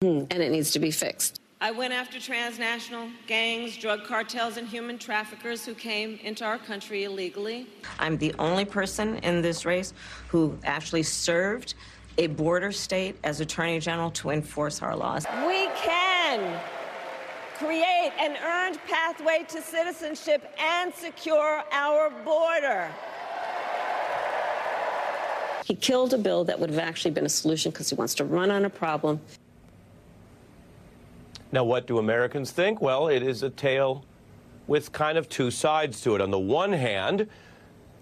and it needs to be fixed. I went after transnational gangs, drug cartels, and human traffickers who came into our country illegally. I'm the only person in this race who actually served a border state as Attorney General to enforce our laws. We can create an earned pathway to citizenship and secure our border. He killed a bill that would have actually been a solution because he wants to run on a problem. Now, what do Americans think? Well, it is a tale with kind of two sides to it. On the one hand,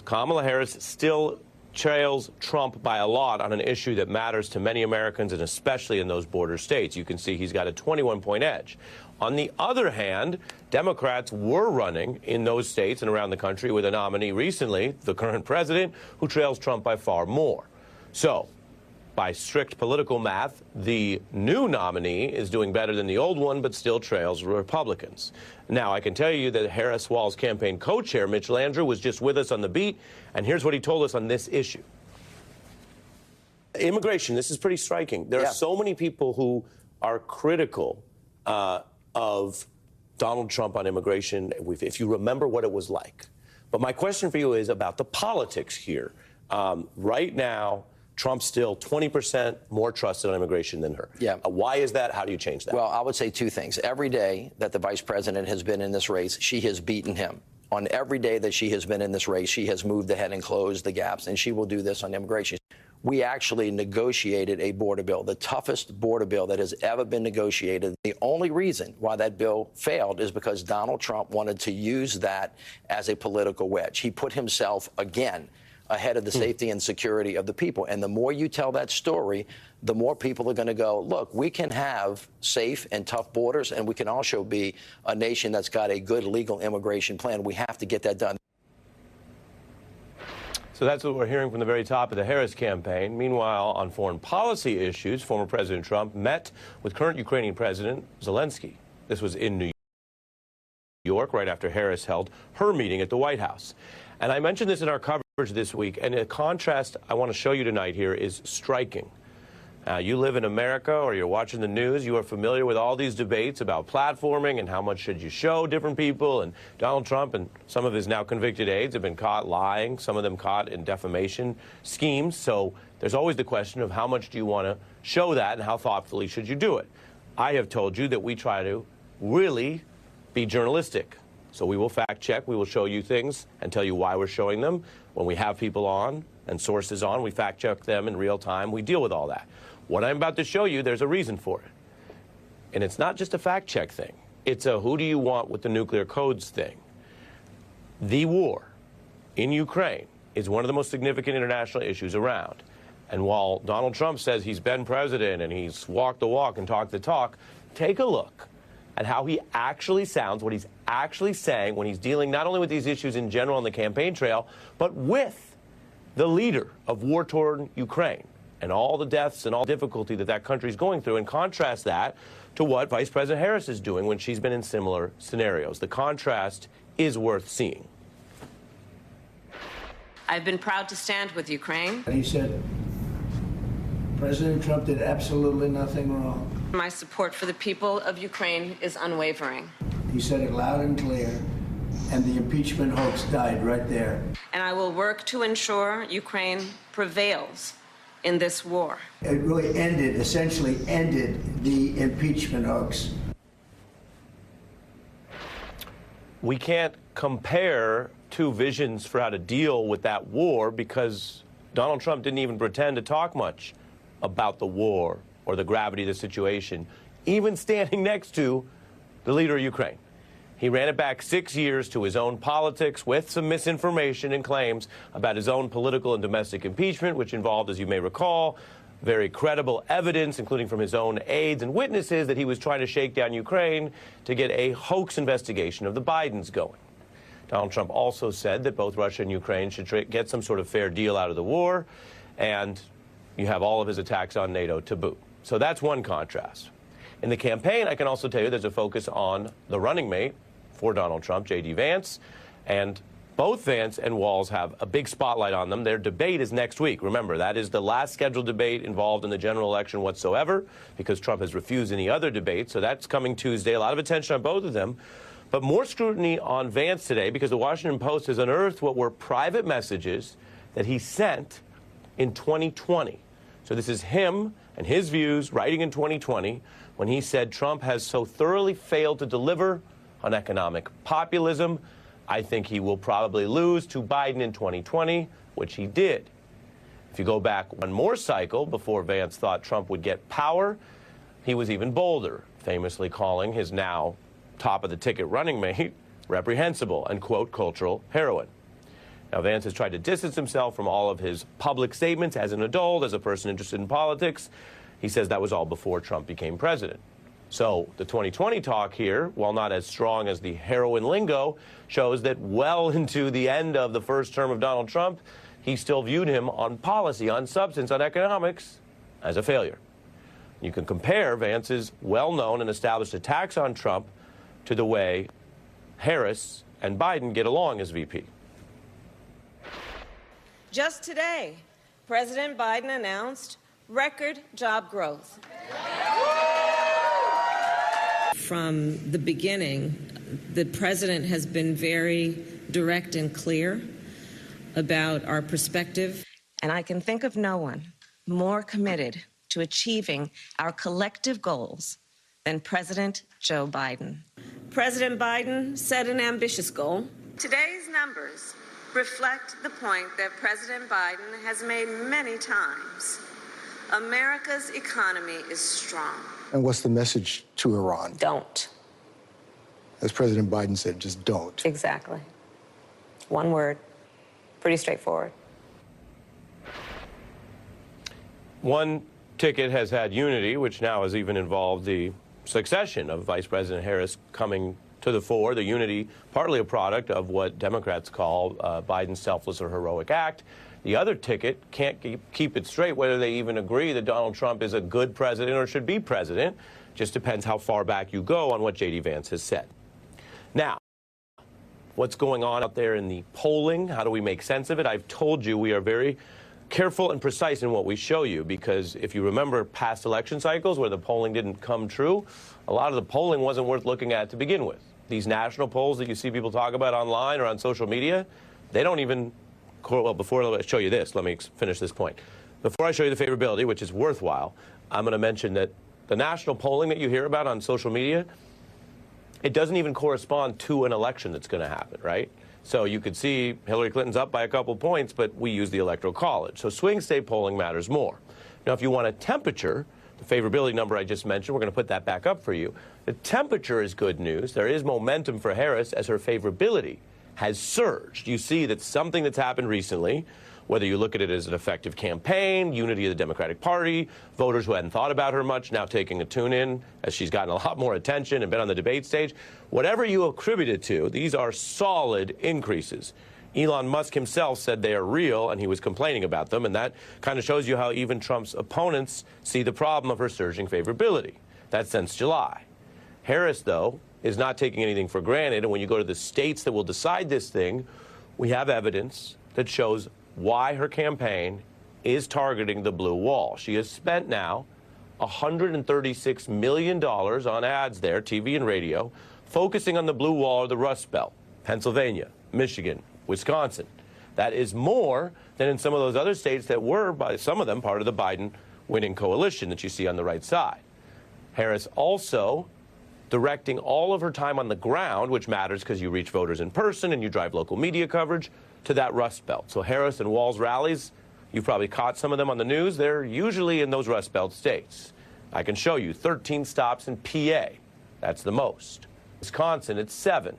Kamala Harris still trails Trump by a lot on an issue that matters to many Americans, and especially in those border states. You can see he's got a 21-point edge. On the other hand, Democrats were running in those states and around the country with a nominee recently, the current president, who trails Trump by far more. So, by strict political math, the new nominee is doing better than the old one, but still trails Republicans. Now, I can tell you that Harris-Walz campaign co-chair Mitch Landrieu was just with us on the beat, and here's what he told us on this issue. Immigration, this is pretty striking. There are so many people who are critical of Donald Trump on immigration, if you remember what it was like. But my question for you is about the politics here. Right now, Trump's still 20% more trusted on immigration than her. Yeah. Why is that? How do you change that? Well, I would say two things. Every day that the vice president has been in this race, she has beaten him. On every day that she has been in this race, she has moved ahead and closed the gaps, and she will do this on immigration. We actually negotiated a border bill, the toughest border bill that has ever been negotiated. The only reason why that bill failed is because Donald Trump wanted to use that as a political wedge. He put himself, again, ahead of the safety and security of the people. And the more you tell that story, the more people are going to go, look, we can have safe and tough borders, and we can also be a nation that's got a good legal immigration plan. We have to get that done. So that's what we're hearing from the very top of the Harris campaign. Meanwhile, on foreign policy issues, former President Trump met with current Ukrainian President Zelensky. This was in New York right after Harris held her meeting at the White House. And I mentioned this in our coverage this week, and a contrast I want to show you tonight here is striking. You live in America or you're watching the news, you are familiar with all these debates about platforming and how much should you show different people. And Donald Trump and some of his now convicted aides have been caught lying, some of them caught in defamation schemes. So there's always the question of how much do you want to show that and how thoughtfully should you do it. I have told you that we try to really be journalistic. So we will fact check, we will show you things and tell you why we're showing them. When we have people on and sources on, we fact check them in real time. We deal with all that. What I'm about to show you, there's a reason for it. And it's not just a fact check thing. It's a who do you want with the nuclear codes thing. The war in Ukraine is one of the most significant international issues around. And while Donald Trump says he's been president and he's walked the walk and talked the talk, take a look at how he actually sounds, what he's actually saying when he's dealing not only with these issues in general on the campaign trail, but with the leader of war-torn Ukraine and all the deaths and all the difficulty that that country is going through, and contrast that to what Vice President Harris is doing when she's been in similar scenarios. The contrast is worth seeing. I've been proud to stand with Ukraine. He said President Trump did absolutely nothing wrong. My support for the people of Ukraine is unwavering. He said it loud and clear, and the impeachment hoax died right there. And I will work to ensure Ukraine prevails in this war. It really essentially ended the impeachment hoax. We can't compare two visions for how to deal with that war because Donald Trump didn't even pretend to talk much about the war or the gravity of the situation, even standing next to the leader of Ukraine. He ran it back 6 years to his own politics with some misinformation and claims about his own political and domestic impeachment, which involved, as you may recall, very credible evidence, including from his own aides and witnesses, that he was trying to shake down Ukraine to get a hoax investigation of the Bidens going. Donald Trump also said that both Russia and Ukraine should get some sort of fair deal out of the war, and you have all of his attacks on NATO to boot. So that's one contrast. In the campaign, I can also tell you there's a focus on the running mate for Donald Trump, J.D. Vance, and Both Vance and Walz have a big spotlight on them. Their debate is next week. Remember, that is the last scheduled debate involved in the general election whatsoever, because Trump has refused any other debate. So that's coming Tuesday. A lot of attention on both of them. But more scrutiny on Vance today, because the Washington Post has unearthed what were private messages that he sent in 2020. So this is him and his views writing in 2020 when he said Trump has so thoroughly failed to deliver on economic populism, I think he will probably lose to Biden in 2020, which he did. If you go back one more cycle before Vance thought Trump would get power, he was even bolder, famously calling his now top-of-the-ticket running mate reprehensible and, quote, cultural heroin. Now, Vance has tried to distance himself from all of his public statements as an adult, as a person interested in politics. He says that was all before Trump became president. So the 2020 talk here, while not as strong as the heroin lingo, shows that well into the end of the first term of Donald Trump, he still viewed him on policy, on substance, on economics as a failure. You can compare Vance's well-known and established attacks on Trump to the way Harris and Biden get along as VP. Just today, President Biden announced record job growth. From the beginning, the president has been very direct and clear about our perspective. And I can think of no one more committed to achieving our collective goals than President Joe Biden. President Biden set an ambitious goal. Today's numbers reflect the point that President Biden has made many times. America's economy is strong. And what's the message to Iran? Don't. As President Biden said, just don't. Exactly. One word. Pretty straightforward. One ticket has had unity, which now has even involved the succession of Vice President Harris coming to the fore. The unity, partly a product of what Democrats call Biden's selfless or heroic act. The other ticket can't keep it straight whether they even agree that Donald Trump is a good president or should be president. Just depends how far back you go on what J.D. Vance has said. Now, what's going on out there in the polling? How do we make sense of it? I've told you we are very careful and precise in what we show you, because if you remember past election cycles where the polling didn't come true, a lot of the polling wasn't worth looking at to begin with. These national polls that you see people talk about online or on social media, they don't even... Well, before I show you this, let me finish this point. Before I show you the favorability, which is worthwhile, I'm going to mention that the national polling that you hear about on social media, it doesn't even correspond to an election that's going to happen, right? So you could see Hillary Clinton's up by a couple points, but we use the Electoral College. So swing state polling matters more. Now, if you want a temperature, the favorability number I just mentioned, we're going to put that back up for you. The temperature is good news. There is momentum for Harris as her favorability has surged. You see that something that's happened recently, whether you look at it as an effective campaign, unity of the Democratic Party, voters who hadn't thought about her much now taking a tune in as she's gotten a lot more attention and been on the debate stage, whatever you attribute it to, these are solid increases. Elon Musk himself said they are real, and he was complaining about them, and that kind of shows you how even Trump's opponents see the problem of her surging favorability. That's since July. Harris, though, is not taking anything for granted, and when you go to the states that will decide this thing, we have evidence that shows why her campaign is targeting the blue wall. She has spent now $136 million on ads there, TV and radio, focusing on the blue wall or the Rust Belt, Pennsylvania, Michigan, Wisconsin. That is more than in some of those other states that were, by some of them, part of the Biden winning coalition that you see on the right side. Harris also directing all of her time on the ground, which matters because you reach voters in person and you drive local media coverage, to that Rust Belt. So Harris and Walz rallies, you've probably caught some of them on the news. They're usually in those Rust Belt states. I can show you 13 stops in PA. That's the most. Wisconsin at 7.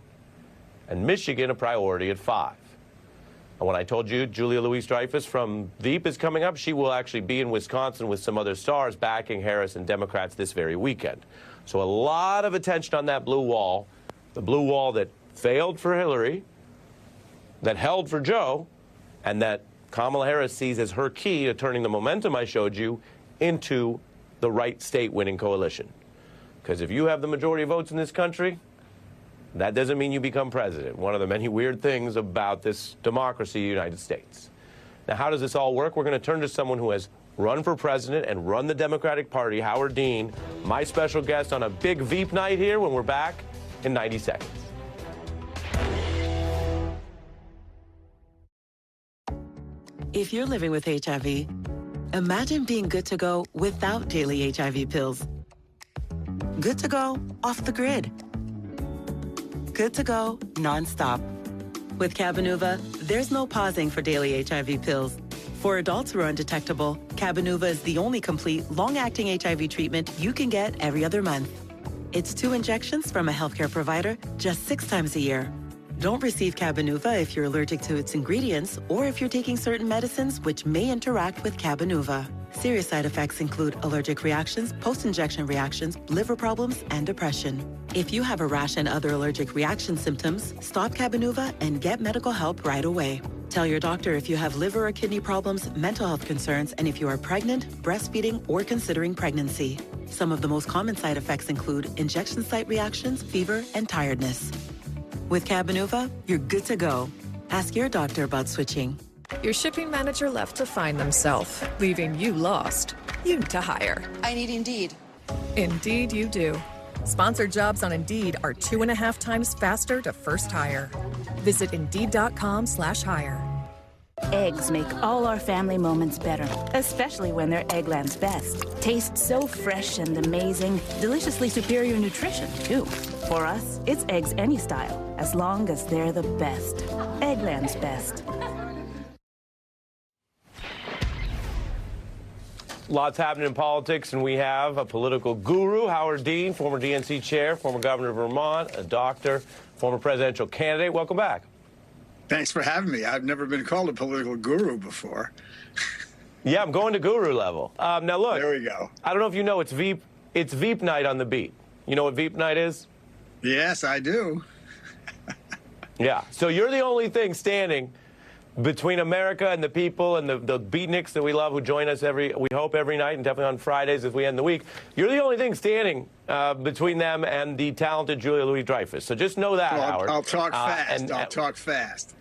And Michigan a priority at 5. And when I told you Julia Louis-Dreyfus from Veep is coming up, she will actually be in Wisconsin with some other stars backing Harris and Democrats this very weekend. So a lot of attention on that blue wall, the blue wall that failed for Hillary, that held for Joe, and that Kamala Harris sees as her key to turning the momentum I showed you into the right state winning coalition. Because if you have the majority of votes in this country, That doesn't mean you become president. One of the many weird things about this democracy, United States. Now, how does this all work? We're going to turn to someone who has run for president and run the Democratic Party, Howard Dean, my special guest on a big Veep night here when we're back in 90 seconds. If you're living with HIV, imagine being good to go without daily HIV pills. Good to go off the grid. Good to go nonstop. With Cabenuva, there's no pausing for daily HIV pills. For adults who are undetectable, Cabenuva is the only complete, long-acting HIV treatment you can get every other month. It's 2 injections from a healthcare provider just 6 times a year. Don't receive Cabenuva if you're allergic to its ingredients or if you're taking certain medicines which may interact with Cabenuva. Serious side effects include allergic reactions, post-injection reactions, liver problems, and depression. If you have a rash and other allergic reaction symptoms, stop Cabenuva and get medical help right away. Tell your doctor if you have liver or kidney problems, mental health concerns, and if you are pregnant, breastfeeding, or considering pregnancy. Some of the most common side effects include injection site reactions, fever, and tiredness. With Cabenuva, you're good to go. Ask your doctor about switching. Your shipping manager left to find themselves, leaving you lost. You need to hire. I need Indeed. Indeed you do. Sponsored jobs on Indeed are 2.5 times faster to first hire. Visit Indeed.com/hire. Eggs make all our family moments better, especially when they're Eggland's Best. Taste so fresh and amazing, deliciously superior nutrition, too. For us, it's eggs any style, as long as they're the best. Eggland's Best. Lots happening in politics, and we have a political guru, Howard Dean, former DNC chair, former governor of Vermont, a doctor, former presidential candidate. Welcome back. Thanks for having me. I've never been called a political guru before. Yeah, I'm going to guru level. Now, look. There we go. I don't know if you know, it's Veep night on the beat. You know what Veep night is? Yes, I do. Yeah. So you're the only thing standing between America and the people and the beatniks that we love who join us we hope every night, and definitely on Fridays as we end the week. You're the only thing standing between them and the talented Julia Louis-Dreyfus. So just know that, Howard. I'll talk fast. I'll talk fast.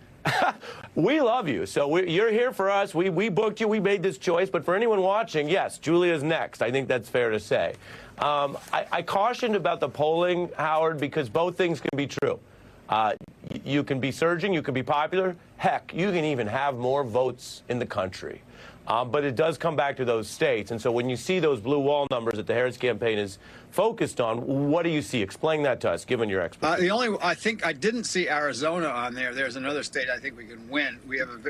We love you. So you're here for us. We booked you. We made this choice. But for anyone watching, yes, Julia's next. I think that's fair to say. I cautioned about the polling, Howard, because both things can be true. You can be surging, you can be popular. Heck, you can even have more votes in the country. But it does come back to those states. And so when you see those blue wall numbers that the Harris campaign is focused on, what do you see? Explain that to us, given your expertise. I think I didn't see Arizona on there. There's another state I think we can win.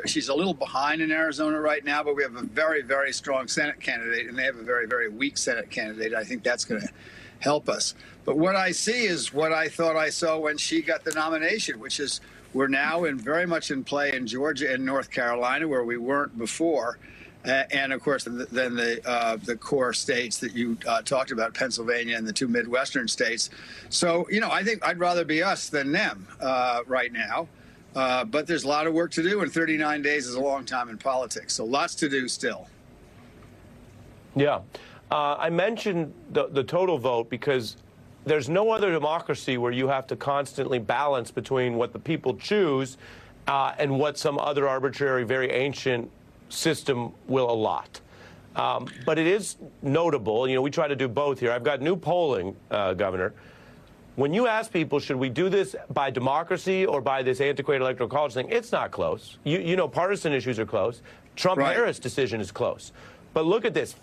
She's a little behind in Arizona right now, but we have a very, very strong Senate candidate, and they have a very, very weak Senate candidate. I think that's going to help us. But what I see is what I thought I saw when she got the nomination, which is we're now very much in play in Georgia and North Carolina, where we weren't before. And, of course, then the core states that you talked about, Pennsylvania and the 2 Midwestern states. So, I think I'd rather be us than them right now. But there's a lot of work to do, and 39 days is a long time in politics. So lots to do still. Yeah. I mentioned the total vote because there's no other democracy where you have to constantly balance between what the people choose and what some other arbitrary, very ancient system will allot. But it is notable, we try to do both here. I've got new polling, Governor. When you ask people, should we do this by democracy or by this antiquated electoral college thing, it's not close. Partisan issues are close. Trump-Harris decision is close. But look at this.